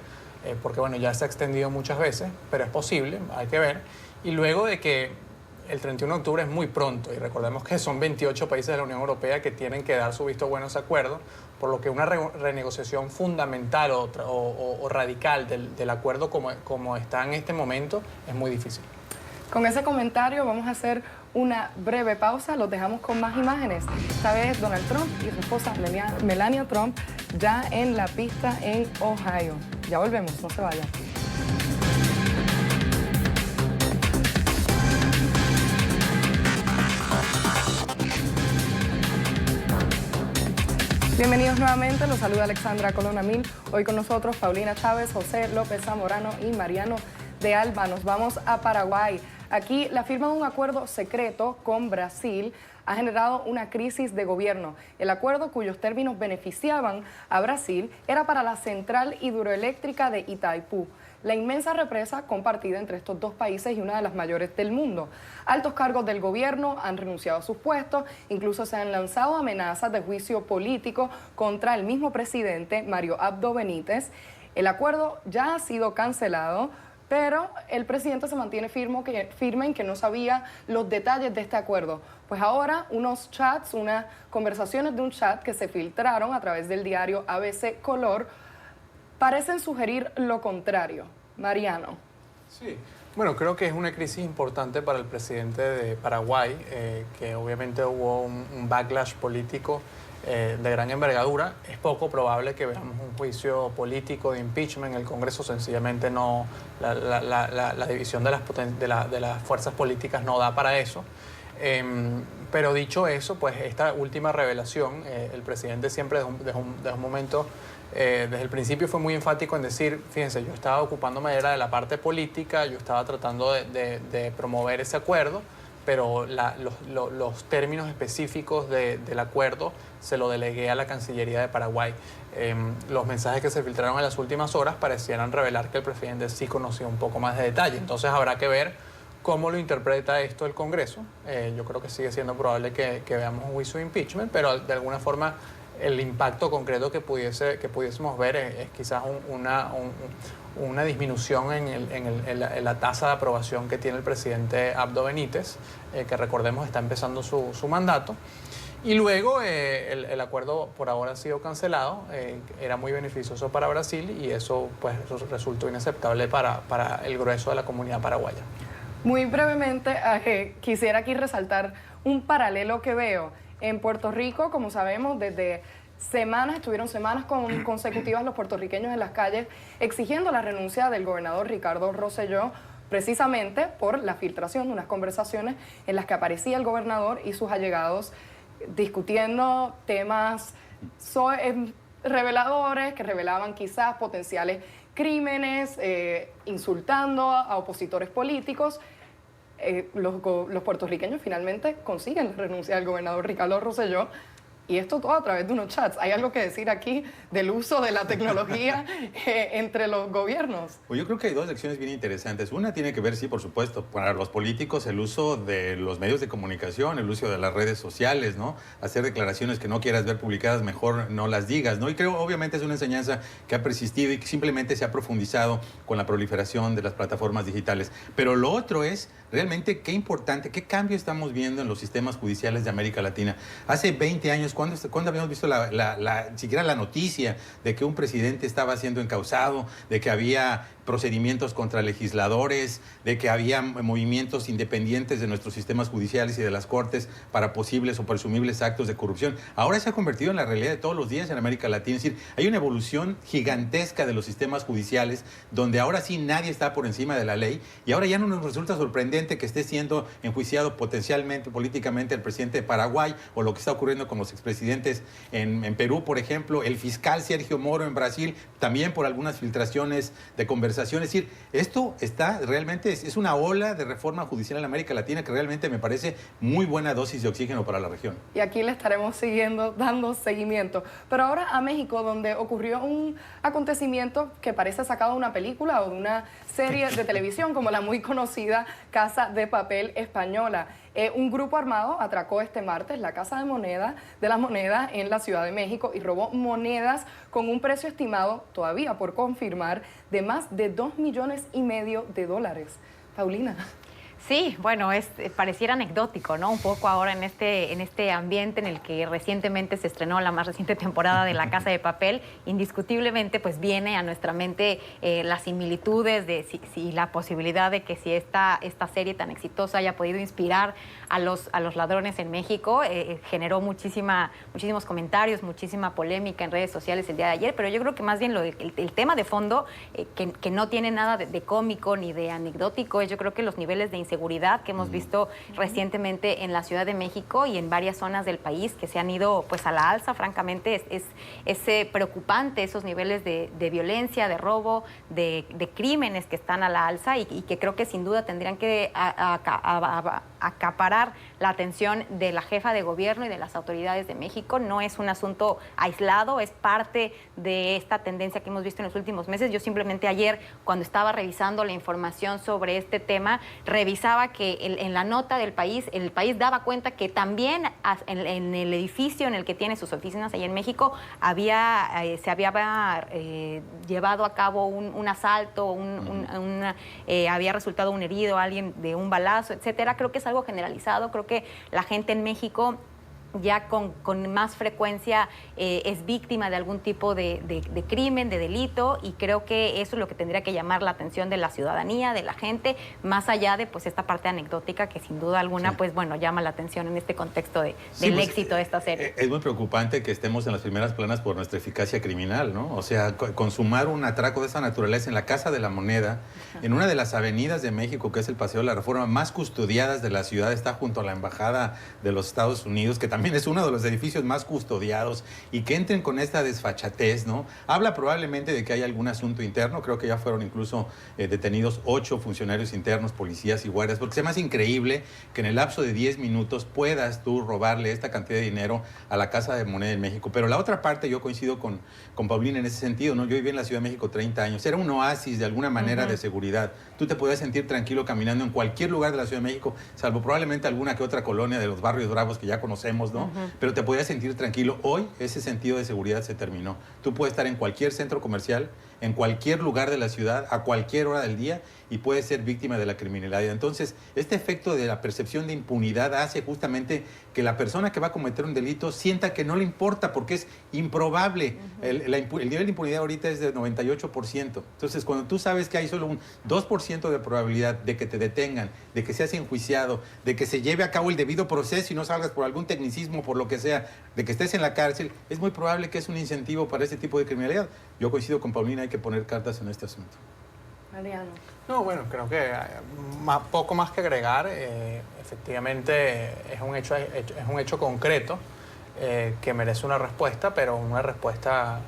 Speaker 4: porque bueno, ya se ha extendido muchas veces, pero es posible, hay que ver. Y luego de que el 31 de octubre es muy pronto, y recordemos que son 28 países de la Unión Europea que tienen que dar su visto bueno a ese acuerdo, por lo que una renegociación fundamental o radical del acuerdo como está en este momento es muy difícil.
Speaker 3: Con ese comentario vamos a hacer una breve pausa, los dejamos con más imágenes. Esta vez Donald Trump y su esposa Melania Trump ya en la pista en Ohio. Ya volvemos, no se vayan. Bienvenidos nuevamente, los saluda Alexandra Colón Amil. Hoy con nosotros Paulina Chávez, José López Zamorano y Mariano de Alba nos vamos a Paraguay. Aquí la firma de un acuerdo secreto con Brasil ha generado una crisis de gobierno. El acuerdo, cuyos términos beneficiaban a Brasil, era para la central hidroeléctrica de Itaipú, la inmensa represa compartida entre estos dos países y una de las mayores del mundo. Altos cargos del gobierno han renunciado a sus puestos, incluso se han lanzado amenazas de juicio político contra el mismo presidente, Mario Abdo Benítez. El acuerdo ya ha sido cancelado, pero el presidente se mantiene firme en que no sabía los detalles de este acuerdo. Pues ahora unos chats, unas conversaciones de un chat que se filtraron a través del diario ABC Color parecen sugerir lo contrario. Mariano.
Speaker 4: Sí, bueno, creo que es una crisis importante para el presidente de Paraguay, que obviamente hubo un backlash político de gran envergadura. Es poco probable que veamos un juicio político de impeachment. El Congreso sencillamente no, la división de las fuerzas políticas no da para eso. Pero dicho eso, pues esta última revelación, el presidente siempre desde un momento, desde el principio fue muy enfático en decir, fíjense, yo estaba ocupándome de la parte política, yo estaba tratando de promover ese acuerdo, pero los términos específicos del acuerdo se lo delegué a la Cancillería de Paraguay. Los mensajes que se filtraron en las últimas horas parecieran revelar que el presidente sí conocía un poco más de detalle. Entonces habrá que ver cómo lo interpreta esto el Congreso. Yo creo que sigue siendo probable que veamos un juicio de impeachment, pero de alguna forma el impacto concreto que pudiésemos ver es quizás una disminución en la tasa de aprobación que tiene el presidente Abdo Benítez, que recordemos está empezando su mandato. Y luego el acuerdo por ahora ha sido cancelado, era muy beneficioso para Brasil y eso pues resultó inaceptable para el grueso de la comunidad paraguaya.
Speaker 3: Muy brevemente, quisiera aquí resaltar un paralelo que veo. En Puerto Rico, como sabemos, desde estuvieron semanas consecutivas los puertorriqueños en las calles exigiendo la renuncia del gobernador Ricardo Rosselló, precisamente por la filtración de unas conversaciones en las que aparecía el gobernador y sus allegados discutiendo temas reveladores que revelaban quizás potenciales crímenes, insultando a opositores políticos. Los puertorriqueños finalmente consiguen la renuncia del gobernador Ricardo Rosselló, y esto todo a través de unos chats. ¿Hay algo que decir aquí del uso de la tecnología entre los gobiernos?
Speaker 6: Pues yo creo que hay dos lecciones bien interesantes. Una tiene que ver, sí, por supuesto, para los políticos, el uso de los medios de comunicación, el uso de las redes sociales, ¿no? Hacer declaraciones que no quieras ver publicadas, mejor no las digas, ¿no? Y creo, obviamente, es una enseñanza que ha persistido y que simplemente se ha profundizado con la proliferación de las plataformas digitales. Pero lo otro es realmente qué importante, qué cambio estamos viendo en los sistemas judiciales de América Latina. Hace 20 años, ¿cuándo habíamos visto siquiera la noticia de que un presidente estaba siendo encausado, de que había procedimientos contra legisladores, de que había movimientos independientes de nuestros sistemas judiciales y de las cortes para posibles o presumibles actos de corrupción? Ahora se ha convertido en la realidad de todos los días en América Latina. Es decir, hay una evolución gigantesca de los sistemas judiciales donde ahora sí nadie está por encima de la ley, y ahora ya no nos resulta sorprendente que esté siendo enjuiciado potencialmente políticamente el presidente de Paraguay, o lo que está ocurriendo con los expresidentes en Perú, por ejemplo, el fiscal Sergio Moro en Brasil, también por algunas filtraciones de conversaciones. Es decir, esto está realmente, es una ola de reforma judicial en América Latina que realmente me parece muy buena dosis de oxígeno para la región.
Speaker 3: Y aquí le estaremos dando seguimiento. Pero ahora a México, donde ocurrió un acontecimiento que parece sacado de una película o de una serie de televisión, como la muy conocida Casa de Papel española. Un grupo armado atracó este martes la Casa de las Monedas en la Ciudad de México y robó monedas con un precio estimado, todavía por confirmar, de más de $2,5 millones. Paulina.
Speaker 5: Sí, bueno, pareciera anecdótico, ¿no? Un poco ahora en este ambiente en el que recientemente se estrenó la más reciente temporada de La Casa de Papel. Indiscutiblemente, pues viene a nuestra mente las similitudes de si la posibilidad de que si esta serie tan exitosa haya podido inspirar a los ladrones en México. Generó muchísimos comentarios, muchísima polémica en redes sociales el día de ayer, pero yo creo que más bien el tema de fondo, que no tiene nada de cómico ni de anecdótico, yo creo que los niveles de inseguridad seguridad que hemos visto recientemente en la Ciudad de México y en varias zonas del país que se han ido pues a la alza. Francamente, es preocupante esos niveles de violencia, de robo, de crímenes que están a la alza y que creo que sin duda tendrían que acaparar la atención de la jefa de gobierno y de las autoridades de México. No es un asunto aislado, es parte de esta tendencia que hemos visto en los últimos meses. Yo simplemente ayer, cuando estaba revisando la información sobre este tema, revisaba que en la nota del país, el país daba cuenta que también en el edificio en el que tiene sus oficinas allá en México se había llevado a cabo un asalto, había resultado un herido, alguien de un balazo, etcétera. Creo que es algo generalizado. Creo que la gente en México ya con más frecuencia es víctima de algún tipo de crimen, de delito, y creo que eso es lo que tendría que llamar la atención de la ciudadanía, de la gente, más allá de pues esta parte anecdótica que sin duda alguna pues bueno, llama la atención en este contexto del éxito de esta serie.
Speaker 6: Es muy preocupante que estemos en las primeras planas por nuestra eficacia criminal, ¿no? O sea, consumar un atraco de esa naturaleza en la Casa de la Moneda, en una de las avenidas de México, que es el Paseo de la Reforma, más custodiadas de la ciudad, está junto a la Embajada de los Estados Unidos, que también es uno de los edificios más custodiados, y que entren con esta desfachatez, ¿no? Habla probablemente de que hay algún asunto interno. Creo que ya fueron incluso detenidos 8 funcionarios internos, policías y guardias, porque se me hace increíble que en el lapso de 10 minutos puedas tú robarle esta cantidad de dinero a la Casa de Moneda en México. Pero la otra parte, yo coincido con Paulina en ese sentido, ¿no? Yo viví en la Ciudad de México 30 años, era un oasis de alguna manera de seguridad. Tú te podías sentir tranquilo caminando en cualquier lugar de la Ciudad de México, salvo probablemente alguna que otra colonia de los barrios bravos que ya conocemos, ¿no? Pero te podías sentir tranquilo. Hoy ese sentido de seguridad se terminó. Tú puedes estar en cualquier centro comercial, en cualquier lugar de la ciudad, a cualquier hora del día, y puedes ser víctima de la criminalidad. Entonces, este efecto de la percepción de impunidad hace justamente que la persona que va a cometer un delito sienta que no le importa, porque es improbable. El nivel de impunidad ahorita es de 98%. Entonces, cuando tú sabes que hay solo un 2% de probabilidad de que te detengan, de que seas enjuiciado, de que se lleve a cabo el debido proceso y no salgas por algún tecnicismo, por lo que sea, de que estés en la cárcel, es muy probable que es un incentivo para este tipo de criminalidad. Yo coincido con Paulina, hay que poner cartas en este asunto.
Speaker 3: Mariano.
Speaker 4: No, bueno, creo que poco más que agregar. Efectivamente, es un hecho concreto que merece una respuesta, pero una respuesta,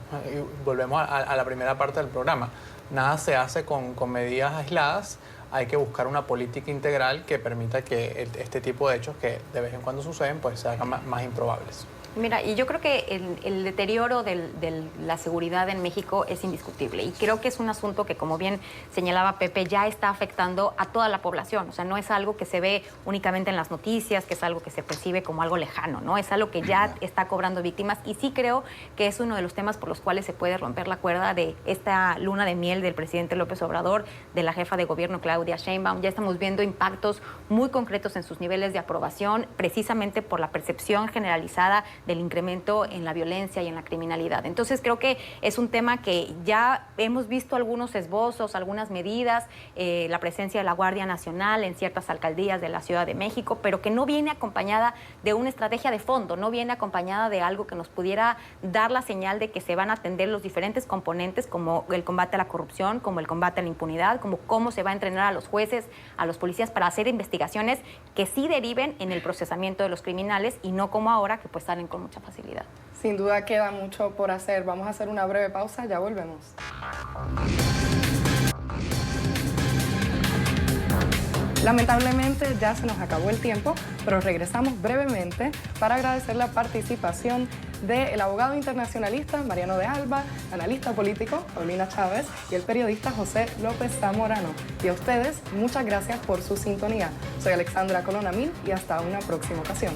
Speaker 4: volvemos a la primera parte del programa, nada se hace con medidas aisladas. Hay que buscar una política integral que permita que este tipo de hechos que de vez en cuando suceden pues se hagan más improbables.
Speaker 5: Mira, y yo creo que el deterioro de la seguridad en México es indiscutible, y creo que es un asunto que, como bien señalaba Pepe, ya está afectando a toda la población. O sea, no es algo que se ve únicamente en las noticias, que es algo que se percibe como algo lejano, ¿no? Es algo que ya está cobrando víctimas, y sí creo que es uno de los temas por los cuales se puede romper la cuerda de esta luna de miel del presidente López Obrador, de la jefa de gobierno Claudia Sheinbaum. Ya estamos viendo impactos muy concretos en sus niveles de aprobación, precisamente por la percepción generalizada del incremento en la violencia y en la criminalidad. Entonces creo que es un tema que ya hemos visto algunos esbozos, algunas medidas, la presencia de la Guardia Nacional en ciertas alcaldías de la Ciudad de México, pero que no viene acompañada de una estrategia de fondo, no viene acompañada de algo que nos pudiera dar la señal de que se van a atender los diferentes componentes, como el combate a la corrupción, como el combate a la impunidad, como cómo se va a entrenar a los jueces, a los policías para hacer investigaciones que sí deriven en el procesamiento de los criminales, y no como ahora, que pues salen con mucha facilidad.
Speaker 3: Sin duda queda mucho por hacer. Vamos a hacer una breve pausa, ya volvemos. Lamentablemente ya se nos acabó el tiempo, pero regresamos brevemente para agradecer la participación del abogado internacionalista Mariano de Alba, analista político Paulina Chávez y el periodista José López Zamorano. Y a ustedes, muchas gracias por su sintonía. Soy Alexandra Colonamil y hasta una próxima ocasión.